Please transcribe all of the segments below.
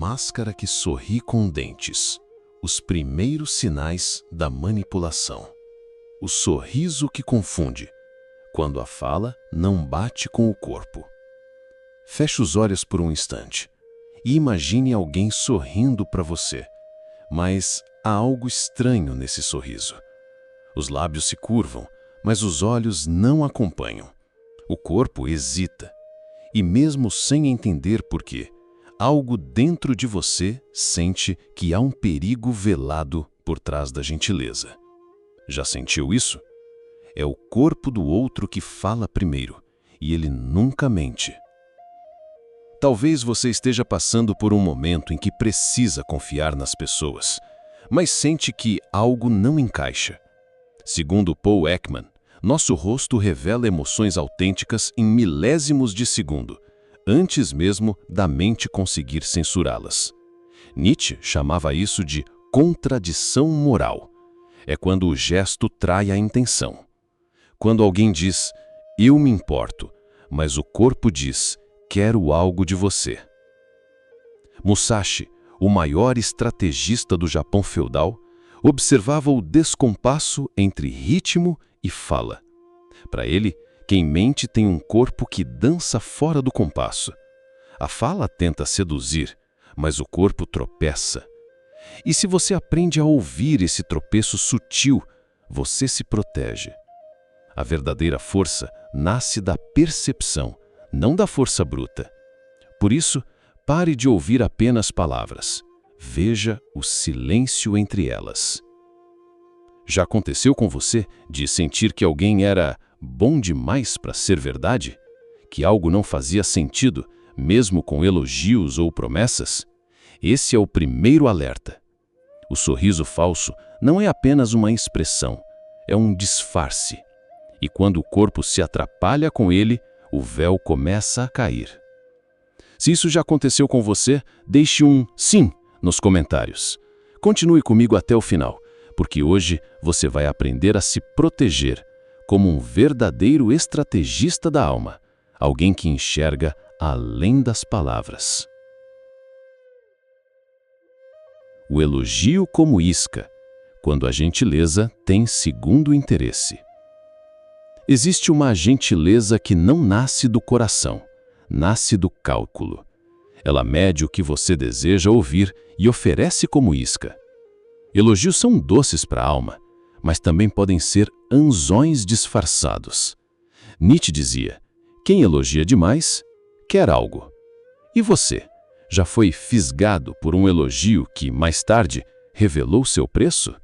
máscara que sorri com dentes. Os primeiros sinais da manipulação. O sorriso que confunde, quando a fala não bate com o corpo. Feche os olhos por um instante e imagine alguém sorrindo para você, mas há algo estranho nesse sorriso. Os lábios se curvam, mas os olhos não acompanham. O corpo hesita, e mesmo sem entender por quê, algo dentro de você sente que há um perigo velado por trás da gentileza. Já sentiu isso? É o corpo do outro que fala primeiro, e ele nunca mente. Talvez você esteja passando por um momento em que precisa confiar nas pessoas, mas sente que algo não encaixa. Segundo Paul Ekman, nosso rosto revela emoções autênticas em milésimos de segundo, antes mesmo da mente conseguir censurá-las. Nietzsche chamava isso de contradição moral. É quando o gesto trai a intenção. Quando alguém diz, eu me importo, mas o corpo diz, quero algo de você. Musashi, o maior estrategista do Japão feudal, observava o descompasso entre ritmo e fala. Para ele, quem mente tem um corpo que dança fora do compasso. A fala tenta seduzir, mas o corpo tropeça. E se você aprende a ouvir esse tropeço sutil, você se protege. A verdadeira força nasce da percepção, não da força bruta. Por isso, pare de ouvir apenas palavras. Veja o silêncio entre elas. Já aconteceu com você de sentir que alguém era bom demais para ser verdade? Que algo não fazia sentido, mesmo com elogios ou promessas? Esse é o primeiro alerta. O sorriso falso não é apenas uma expressão, é um disfarce. E quando o corpo se atrapalha com ele, o véu começa a cair. Se isso já aconteceu com você, deixe um sim nos comentários. Continue comigo até o final, porque hoje você vai aprender a se proteger como um verdadeiro estrategista da alma, alguém que enxerga além das palavras. O elogio como isca, quando a gentileza tem segundo interesse. Existe uma gentileza que não nasce do coração, nasce do cálculo. Ela mede o que você deseja ouvir e oferece como isca. Elogios são doces para a alma, mas também podem ser anzóis disfarçados. Nietzsche dizia, quem elogia demais, quer algo. E você, já foi fisgado por um elogio que, mais tarde, revelou seu preço?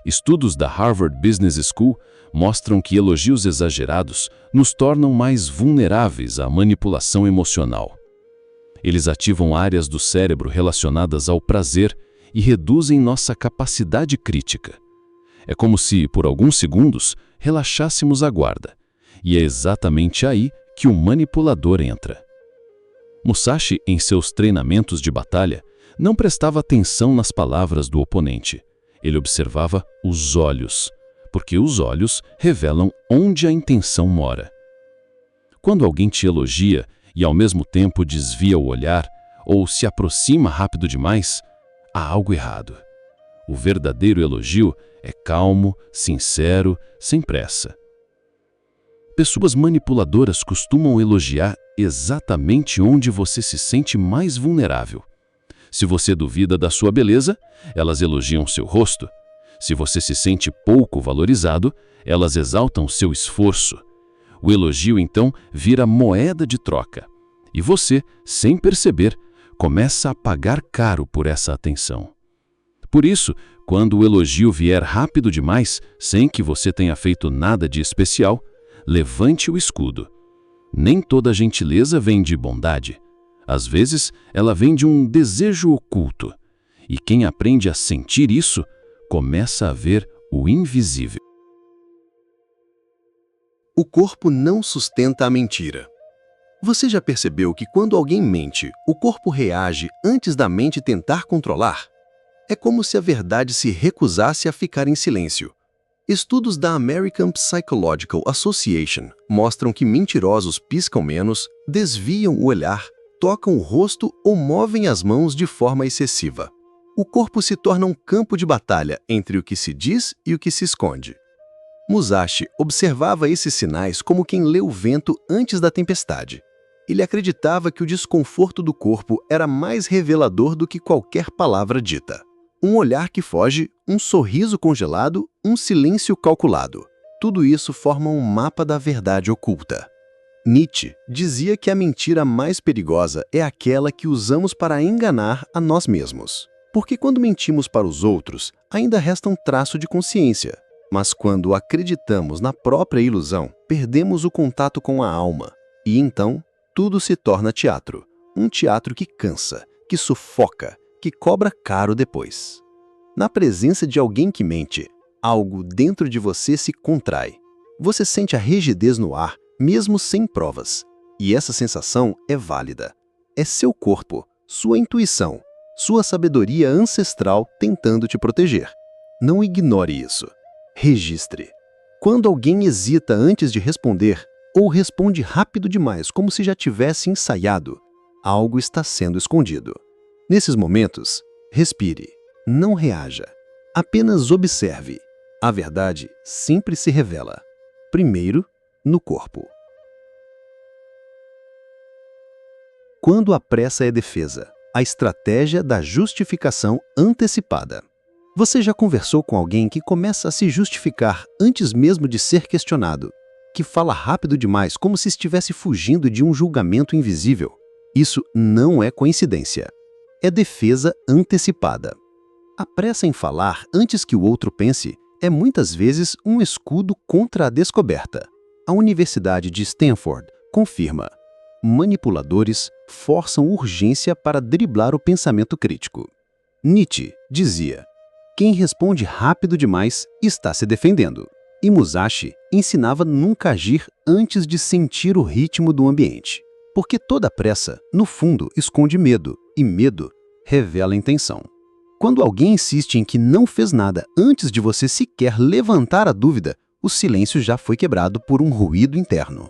Estudos da Harvard Business School mostram que elogios exagerados nos tornam mais vulneráveis à manipulação emocional. Eles ativam áreas do cérebro relacionadas ao prazer e reduzem nossa capacidade crítica. É como se, por alguns segundos, relaxássemos a guarda. E é exatamente aí que o manipulador entra. Musashi, em seus treinamentos de batalha, não prestava atenção nas palavras do oponente. Ele observava os olhos, porque os olhos revelam onde a intenção mora. Quando alguém te elogia e ao mesmo tempo desvia o olhar ou se aproxima rápido demais, há algo errado. O verdadeiro elogio é calmo, sincero, sem pressa. Pessoas manipuladoras costumam elogiar exatamente onde você se sente mais vulnerável. Se você duvida da sua beleza, elas elogiam seu rosto. Se você se sente pouco valorizado, elas exaltam seu esforço. O elogio, então, vira moeda de troca. E você, sem perceber, começa a pagar caro por essa atenção. Por isso, quando o elogio vier rápido demais, sem que você tenha feito nada de especial, levante o escudo. Nem toda gentileza vem de bondade. Às vezes, ela vem de um desejo oculto. E quem aprende a sentir isso, começa a ver o invisível. O corpo não sustenta a mentira. Você já percebeu que quando alguém mente, o corpo reage antes da mente tentar controlar? É como se a verdade se recusasse a ficar em silêncio. Estudos da American Psychological Association mostram que mentirosos piscam menos, desviam o olhar, tocam o rosto ou movem as mãos de forma excessiva. O corpo se torna um campo de batalha entre o que se diz e o que se esconde. Musashi observava esses sinais como quem lê o vento antes da tempestade. Ele acreditava que o desconforto do corpo era mais revelador do que qualquer palavra dita. Um olhar que foge, um sorriso congelado, um silêncio calculado. Tudo isso forma um mapa da verdade oculta. Nietzsche dizia que a mentira mais perigosa é aquela que usamos para enganar a nós mesmos. Porque quando mentimos para os outros, ainda resta um traço de consciência. Mas quando acreditamos na própria ilusão, perdemos o contato com a alma. E então, tudo se torna teatro. Um teatro que cansa, que sufoca, que cobra caro depois. Na presença de alguém que mente, algo dentro de você se contrai. Você sente a rigidez no ar, mesmo sem provas. E essa sensação é válida. É seu corpo, sua intuição, sua sabedoria ancestral tentando te proteger. Não ignore isso. Registre. Quando alguém hesita antes de responder, ou responde rápido demais, como se já tivesse ensaiado, algo está sendo escondido. Nesses momentos, respire. Não reaja. Apenas observe. A verdade sempre se revela. Primeiro, no corpo. Quando a pressa é defesa, a estratégia da justificação antecipada. Você já conversou com alguém que começa a se justificar antes mesmo de ser questionado, que fala rápido demais como se estivesse fugindo de um julgamento invisível? Isso não é coincidência. É defesa antecipada. A pressa em falar antes que o outro pense é muitas vezes um escudo contra a descoberta. A Universidade de Stanford confirma: manipuladores forçam urgência para driblar o pensamento crítico. Nietzsche dizia: quem responde rápido demais está se defendendo. E Musashi ensinava nunca agir antes de sentir o ritmo do ambiente. Porque toda pressa, no fundo, esconde medo, e medo revela intenção. Quando alguém insiste em que não fez nada antes de você sequer levantar a dúvida, o silêncio já foi quebrado por um ruído interno.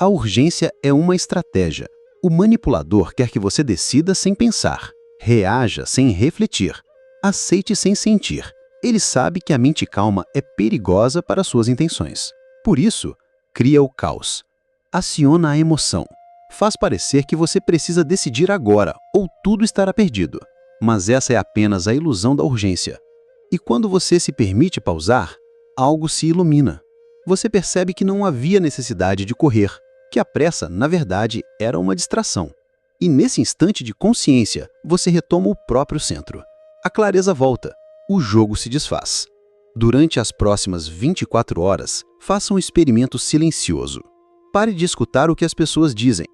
A urgência é uma estratégia. O manipulador quer que você decida sem pensar, reaja sem refletir, aceite sem sentir. Ele sabe que a mente calma é perigosa para suas intenções. Por isso, cria o caos. Aciona a emoção. Faz parecer que você precisa decidir agora, ou tudo estará perdido. Mas essa é apenas a ilusão da urgência. E quando você se permite pausar, algo se ilumina. Você percebe que não havia necessidade de correr, que a pressa, na verdade, era uma distração. E nesse instante de consciência, você retoma o próprio centro. A clareza volta. O jogo se desfaz. Durante as próximas 24 horas, faça um experimento silencioso. Pare de escutar o que as pessoas dizem.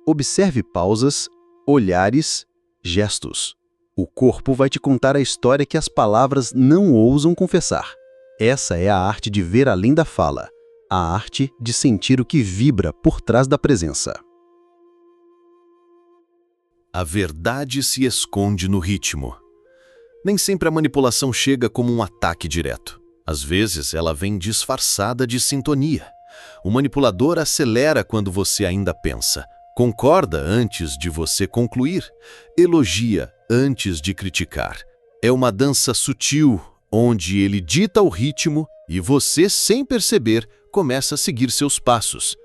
Observe pausas, olhares, gestos. O corpo vai te contar a história que as palavras não ousam confessar. Essa é a arte de ver além da fala, a arte de sentir o que vibra por trás da presença. A verdade se esconde no ritmo. Nem sempre a manipulação chega como um ataque direto. Às vezes, ela vem disfarçada de sintonia. O manipulador acelera quando você ainda pensa, concorda antes de você concluir, elogia antes de criticar. É uma dança sutil, onde ele dita o ritmo e você, sem perceber, começa a seguir seus passos.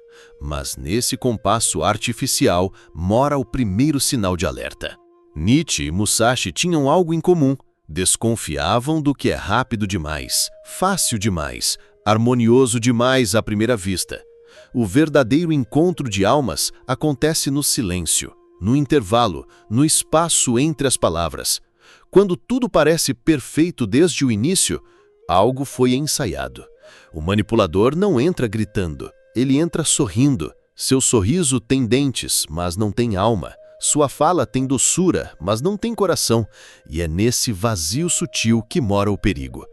Mas nesse compasso artificial mora o primeiro sinal de alerta. Nietzsche e Musashi tinham algo em comum. Desconfiavam do que é rápido demais, fácil demais, harmonioso demais à primeira vista. O verdadeiro encontro de almas acontece no silêncio, no intervalo, no espaço entre as palavras. Quando tudo parece perfeito desde o início, algo foi ensaiado. O manipulador não entra gritando, ele entra sorrindo. Seu sorriso tem dentes, mas não tem alma. Sua fala tem doçura, mas não tem coração, e é nesse vazio sutil que mora o perigo.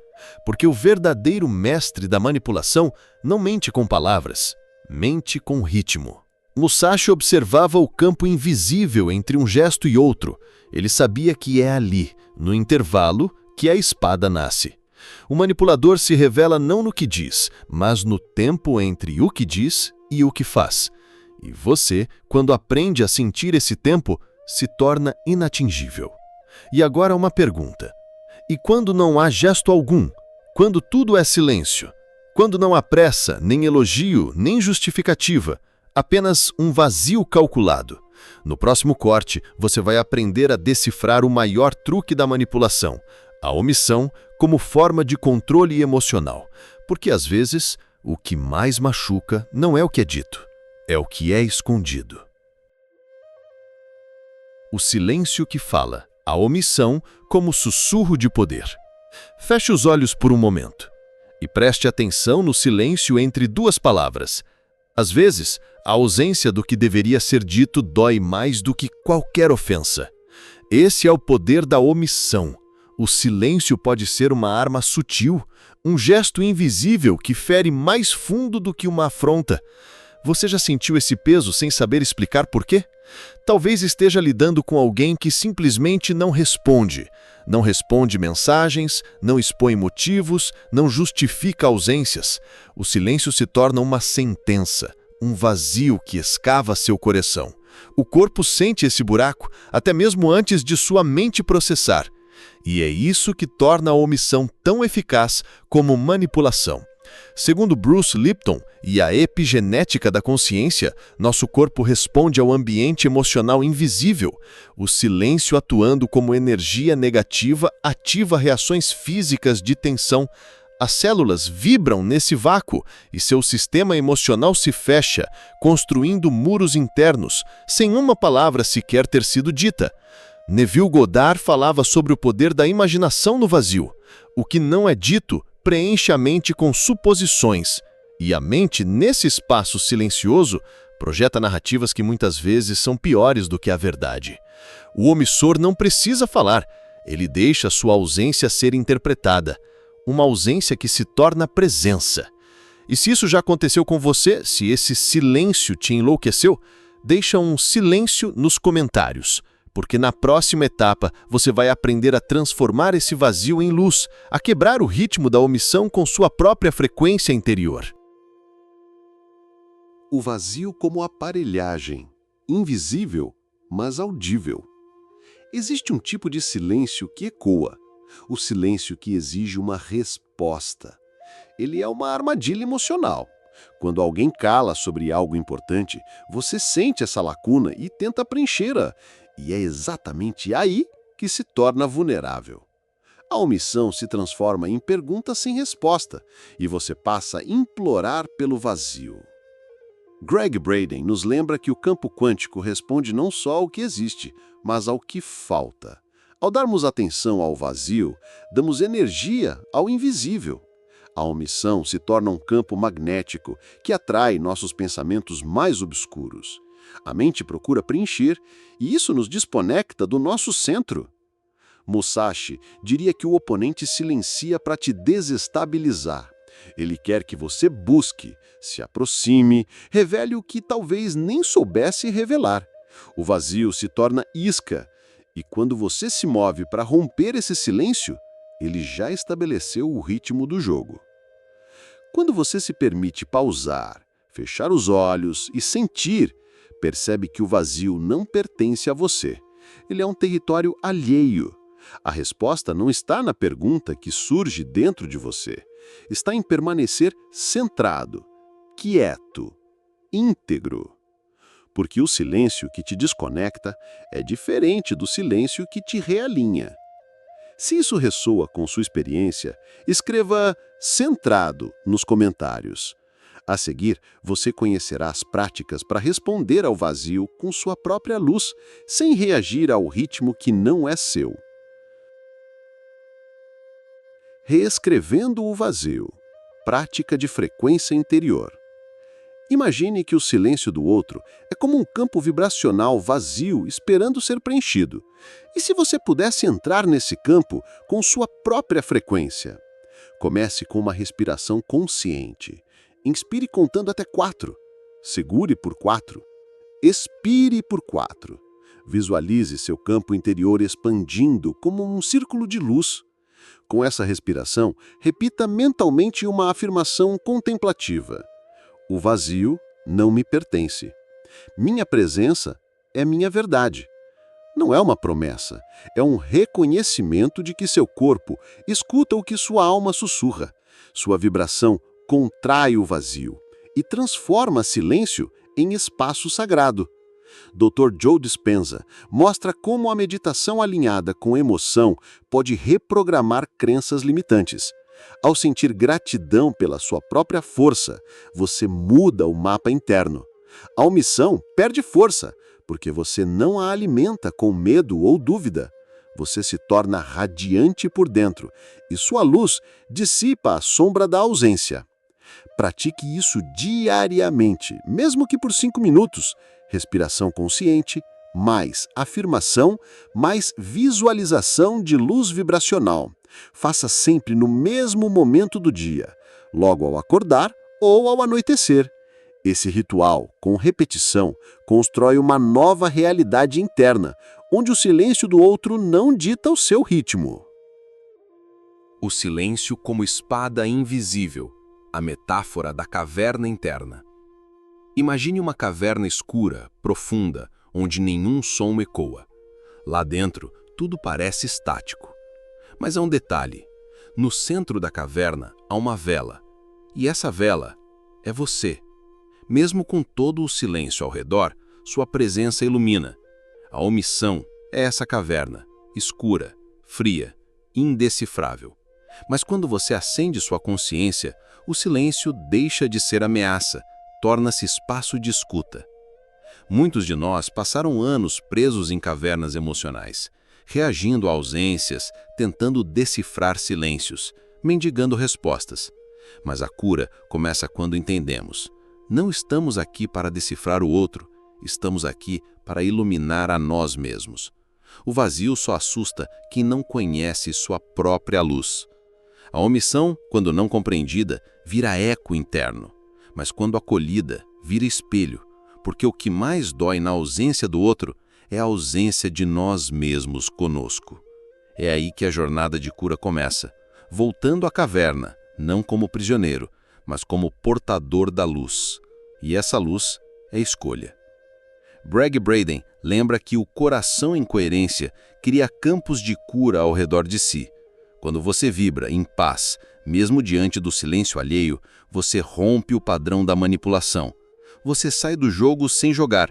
Porque o verdadeiro mestre da manipulação não mente com palavras, mente com ritmo. Musashi observava o campo invisível entre um gesto e outro. Ele sabia que é ali, no intervalo, que a espada nasce. O manipulador se revela não no que diz, mas no tempo entre o que diz e o que faz. E você, quando aprende a sentir esse tempo, se torna inatingível. E agora uma pergunta. E quando não há gesto algum? Quando tudo é silêncio? Quando não há pressa, nem elogio, nem justificativa? Apenas um vazio calculado. No próximo corte, você vai aprender a decifrar o maior truque da manipulação, a omissão como forma de controle emocional. Porque, às vezes, o que mais machuca não é o que é dito, é o que é escondido. O silêncio que fala, a omissão como sussurro de poder. Feche os olhos por um momento e preste atenção no silêncio entre duas palavras. Às vezes, a ausência do que deveria ser dito dói mais do que qualquer ofensa. Esse é o poder da omissão. O silêncio pode ser uma arma sutil, um gesto invisível que fere mais fundo do que uma afronta. Você já sentiu esse peso sem saber explicar por quê? Talvez esteja lidando com alguém que simplesmente não responde. Não responde mensagens, não expõe motivos, não justifica ausências. O silêncio se torna uma sentença, um vazio que escava seu coração. O corpo sente esse buraco, até mesmo antes de sua mente processar. E é isso que torna a omissão tão eficaz como manipulação. Segundo Bruce Lipton e a epigenética da consciência, nosso corpo responde ao ambiente emocional invisível. O silêncio atuando como energia negativa ativa reações físicas de tensão. As células vibram nesse vácuo e seu sistema emocional se fecha, construindo muros internos, sem uma palavra sequer ter sido dita. Neville Goddard falava sobre o poder da imaginação no vazio. O que não é dito preenche a mente com suposições, e a mente, nesse espaço silencioso, projeta narrativas que muitas vezes são piores do que a verdade. O omissor não precisa falar, ele deixa sua ausência ser interpretada, uma ausência que se torna presença. E se isso já aconteceu com você, se esse silêncio te enlouqueceu, deixa um silêncio nos comentários. Porque na próxima etapa você vai aprender a transformar esse vazio em luz, a quebrar o ritmo da omissão com sua própria frequência interior. O vazio como aparelhagem, invisível, mas audível. Existe um tipo de silêncio que ecoa, o silêncio que exige uma resposta. Ele é uma armadilha emocional. Quando alguém cala sobre algo importante, você sente essa lacuna e tenta preenchê-la. E é exatamente aí que se torna vulnerável. A omissão se transforma em pergunta sem resposta e você passa a implorar pelo vazio. Greg Braden nos lembra que o campo quântico responde não só ao que existe, mas ao que falta. Ao darmos atenção ao vazio, damos energia ao invisível. A omissão se torna um campo magnético que atrai nossos pensamentos mais obscuros. A mente procura preencher, e isso nos desconecta do nosso centro. Musashi diria que o oponente silencia para te desestabilizar. Ele quer que você busque, se aproxime, revele o que talvez nem soubesse revelar. O vazio se torna isca, e quando você se move para romper esse silêncio, ele já estabeleceu o ritmo do jogo. Quando você se permite pausar, fechar os olhos e sentir, percebe que o vazio não pertence a você. Ele é um território alheio. A resposta não está na pergunta que surge dentro de você. Está em permanecer centrado, quieto, íntegro. Porque o silêncio que te desconecta é diferente do silêncio que te realinha. Se isso ressoa com sua experiência, escreva "centrado" nos comentários. A seguir, você conhecerá as práticas para responder ao vazio com sua própria luz, sem reagir ao ritmo que não é seu. Reescrevendo o vazio. Prática de frequência interior. Imagine que o silêncio do outro é como um campo vibracional vazio esperando ser preenchido. E se você pudesse entrar nesse campo com sua própria frequência? Comece com uma respiração consciente. Inspire contando até 4. Segure por 4. Expire por 4. Visualize seu campo interior expandindo como um círculo de luz. Com essa respiração, repita mentalmente uma afirmação contemplativa. O vazio não me pertence. Minha presença é minha verdade. Não é uma promessa, é um reconhecimento de que seu corpo escuta o que sua alma sussurra. Sua vibração contrai o vazio e transforma silêncio em espaço sagrado. Dr. Joe Dispenza mostra como a meditação alinhada com emoção pode reprogramar crenças limitantes. Ao sentir gratidão pela sua própria força, você muda o mapa interno. A omissão perde força, porque você não a alimenta com medo ou dúvida. Você se torna radiante por dentro e sua luz dissipa a sombra da ausência. Pratique isso diariamente, mesmo que por 5 minutos. Respiração consciente, mais afirmação, mais visualização de luz vibracional. Faça sempre no mesmo momento do dia, logo ao acordar ou ao anoitecer. Esse ritual, com repetição, constrói uma nova realidade interna, onde o silêncio do outro não dita o seu ritmo. O silêncio como espada invisível, a metáfora da caverna interna. Imagine uma caverna escura, profunda, onde nenhum som ecoa. Lá dentro, tudo parece estático. Mas há um detalhe. No centro da caverna há uma vela. E essa vela é você. Mesmo com todo o silêncio ao redor, sua presença ilumina. A omissão é essa caverna, escura, fria, indecifrável. Mas quando você acende sua consciência, o silêncio deixa de ser ameaça, torna-se espaço de escuta. Muitos de nós passaram anos presos em cavernas emocionais, reagindo a ausências, tentando decifrar silêncios, mendigando respostas. Mas a cura começa quando entendemos. Não estamos aqui para decifrar o outro, estamos aqui para iluminar a nós mesmos. O vazio só assusta quem não conhece sua própria luz. A omissão, quando não compreendida, vira eco interno, mas quando acolhida, vira espelho, porque o que mais dói na ausência do outro é a ausência de nós mesmos conosco. É aí que a jornada de cura começa, voltando à caverna, não como prisioneiro, mas como portador da luz. E essa luz é escolha. Gregg Braden lembra que o coração em coerência cria campos de cura ao redor de si. Quando você vibra em paz, mesmo diante do silêncio alheio, você rompe o padrão da manipulação. Você sai do jogo sem jogar.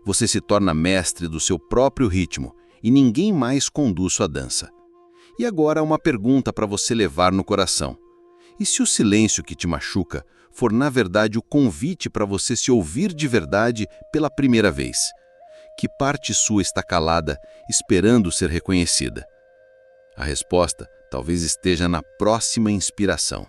Você se torna mestre do seu próprio ritmo e ninguém mais conduz sua dança. E agora uma pergunta para você levar no coração. E se o silêncio que te machuca for, na verdade, o convite para você se ouvir de verdade pela primeira vez? Que parte sua está calada, esperando ser reconhecida? A resposta talvez esteja na próxima inspiração.